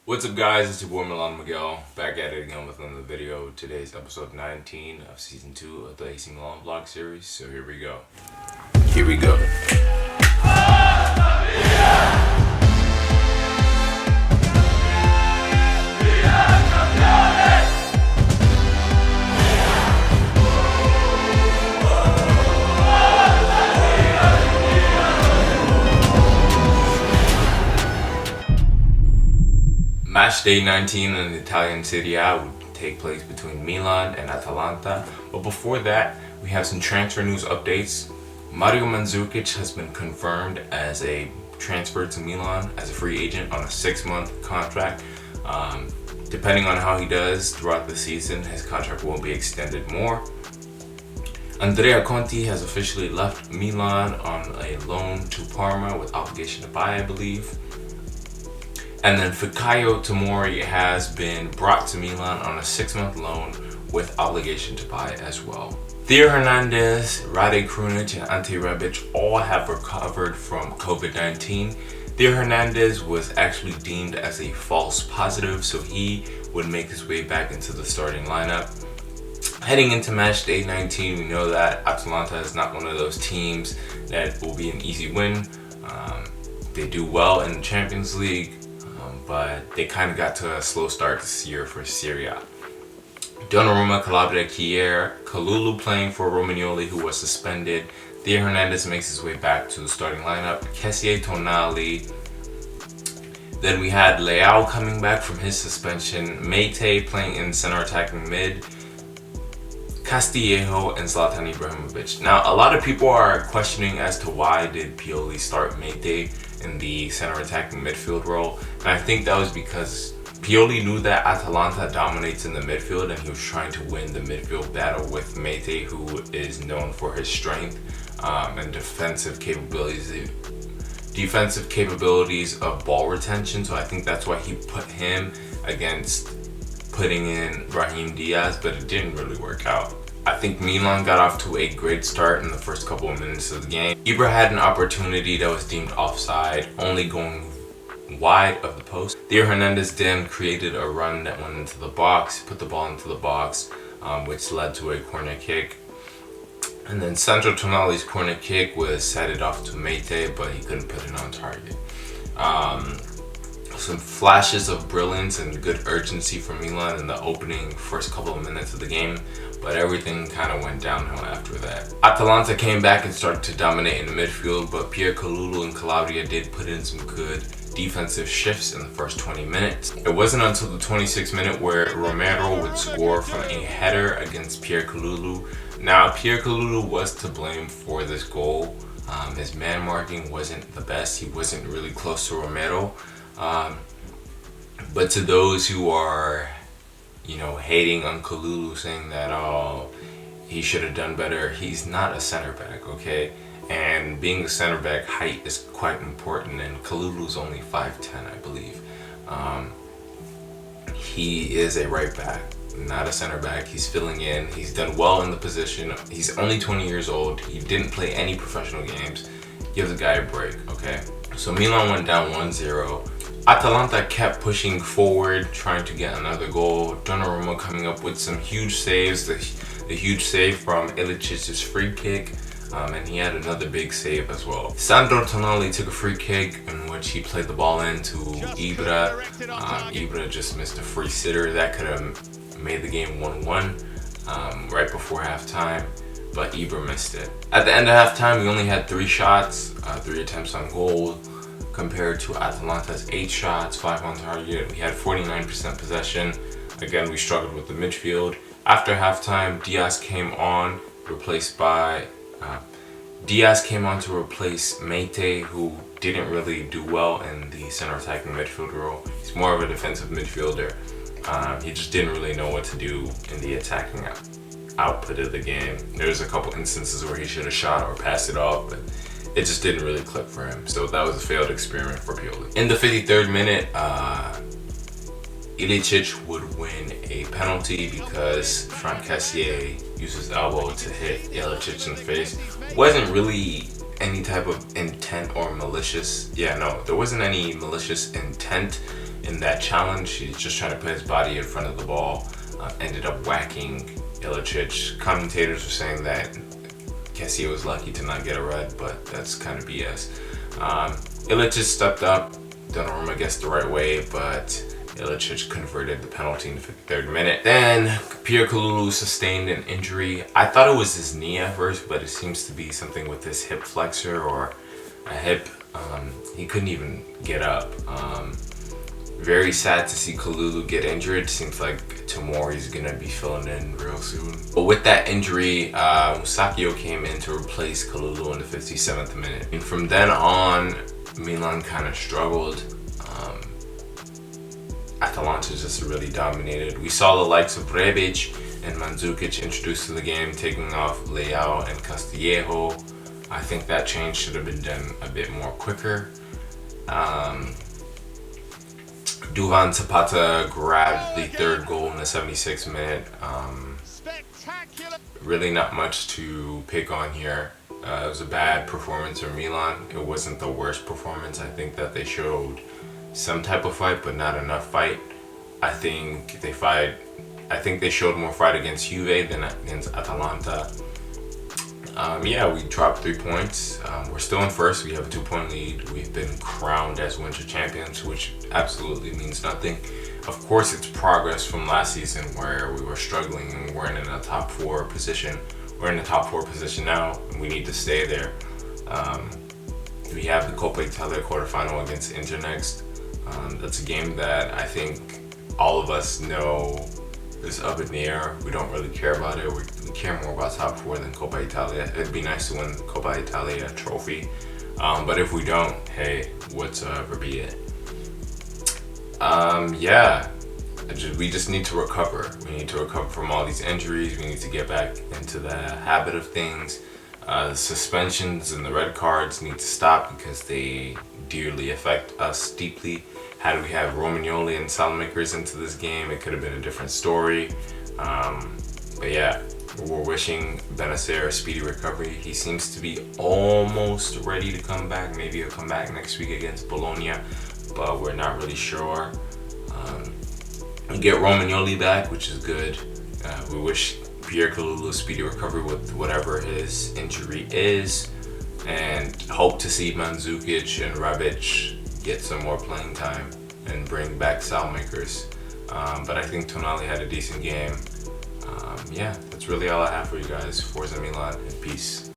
What's up, guys? It's your boy Milano Miguel, back at it again with another video. Today's episode 19 of season 2 of the AC Milan vlog series. So here we go. Here we go. Match day 19 in the Italian Serie A would take place between Milan and Atalanta. But before that, we have some transfer news updates. Mario Mandzukic has been confirmed as a transfer to Milan as a free agent on a 6-month contract. Depending on how he does throughout the season, his contract will be extended more. Andrea Conti has officially left Milan on a loan to Parma with obligation to buy, I believe. And then Fikayo Tomori has been brought to Milan on a 6-month loan with obligation to buy as well. Theo Hernandez, Rade Krunic, and Ante Rebic all have recovered from COVID-19. Theo Hernandez was actually deemed as a false positive, so he would make his way back into the starting lineup. Heading into match day 19, we know that Atalanta is not one of those teams that will be an easy win. They do well in the Champions League, but they kind of got to a slow start this year for Serie A. Donnarumma, Calabria, Kier, Kalulu playing for Romagnoli, who was suspended. Theo Hernandez makes his way back to the starting lineup. Kessie Tonali. Then we had Leao coming back from his suspension. Meite playing in center attacking mid. Castillejo and Zlatan Ibrahimovic. Now, a lot of people are questioning as to why did Pioli start Meite in the center attacking midfield role, and I think that was because Pioli knew that Atalanta dominates in the midfield and he was trying to win the midfield battle with Meite, who is known for his strength and defensive capabilities of ball retention. So I think that's why he put him against putting in Brahim Diaz, but it didn't really work out. I think Milan got off to a great start in the first couple of minutes of the game. Ibra had an opportunity that was deemed offside, only going wide of the post. Theo Hernandez then created a run that went into the box, put the ball into the box, which led to a corner kick. And then Sandro Tonali's corner kick was headed off to Meite, but he couldn't put it on target. Some flashes of brilliance and good urgency from Milan in the opening first couple of minutes of the game, but everything kind of went downhill after that. Atalanta came back and started to dominate in the midfield, but Pierre Kalulu and Calabria did put in some good defensive shifts in the first 20 minutes. It wasn't until the 26th minute where Romero would score from a header against Pierre Kalulu. Now, Pierre Kalulu was to blame for this goal. His man marking wasn't the best. He wasn't really close to Romero. But to those who are, hating on Kalulu, saying that, he should have done better, he's not a center back, okay? And being a center back, height is quite important, and Kalulu's only 5'10", I believe. He is a right back, not a center back. He's filling in. He's done well in the position. He's only 20 years old. He didn't play any professional games. Give the guy a break, okay? So Milan went down 1-0. Atalanta kept pushing forward, trying to get another goal. Donnarumma coming up with some huge saves. The huge save from Ilicic's free kick, and he had another big save as well. Sandro Tonali took a free kick in which he played the ball into Ibra. Ibra just missed a free sitter that could have made the game 1-1 right before halftime, but Ibra missed it. At the end of halftime, we only had 3 shots, 3 attempts on goal, compared to Atalanta's 8 shots, 5 on target. We had 49% possession. Again, we struggled with the midfield. After halftime, Diaz came on to replace Meite, who didn't really do well in the center attacking midfield role. He's more of a defensive midfielder. He just didn't really know what to do in the attacking output of the game. There's a couple instances where he should have shot or passed it off, but it just didn't really click for him. So that was a failed experiment for Pioli. In the 53rd minute, Ilicic would win a penalty because Franck Cassier used his elbow to hit Ilicic in the face. Wasn't really any type of intent or malicious. There wasn't any malicious intent in that challenge. He's just trying to put his body in front of the ball. Ended up whacking Ilicic. Commentators were saying that Kessie was lucky to not get a red, but that's kind of BS. Ilicic stepped up. Donnarumma guessed the right way, but Ilicic converted the penalty in the 53rd minute. Then Pierre Kalulu sustained an injury. I thought it was his knee at first, but it seems to be something with his hip flexor or a hip. He couldn't even get up. Very sad to see Kalulu get injured. Seems like Tomori's gonna be filling in real soon. But with that injury, Musakio came in to replace Kalulu in the 57th minute. And from then on, Milan kind of struggled. Atalanta just really dominated. We saw the likes of Rebic and Mandzukic introduced to the game, taking off Leao and Castillejo. I think that change should have been done a bit more quicker. Duvan Zapata grabbed the third goal in the 76th minute. Really not much to pick on here. It was a bad performance from Milan. It wasn't the worst performance. I think that they showed some type of fight, but not enough fight. I think they showed more fight against Juve than against Atalanta. Yeah, we dropped 3 points. We're still in first. We have a 2-point lead. We've been crowned as winter champions, which absolutely means nothing. Of course, it's progress from last season where we were struggling and we weren't in a top 4 position. We're in the top 4 position now, and we need to stay there. We have the Coppa Italia quarterfinal against Inter next. That's a game that I think all of us know is up in the air. We don't really care about it. We care more about top 4 than Coppa Italia. It'd be nice to win Coppa Italia trophy. But if we don't, hey, whatsoever be it. Yeah, we just need to recover. We need to recover from all these injuries. We need to get back into the habit of things. The suspensions and the red cards need to stop because they dearly affect us deeply. Had we had Romagnoli and Salamakers into this game, it could have been a different story. But yeah, we're wishing Benacer a speedy recovery. He seems to be almost ready to come back. Maybe he'll come back next week against Bologna, but we're not really sure. We get Romagnoli back, which is good. We wish Pierre Kalulu a speedy recovery with whatever his injury is, and hope to see Mandzukic and Rebic get some more playing time and bring back Salmakers. But I think Tonali had a decent game. Yeah, that's really all I have for you guys. Forza Milan and peace.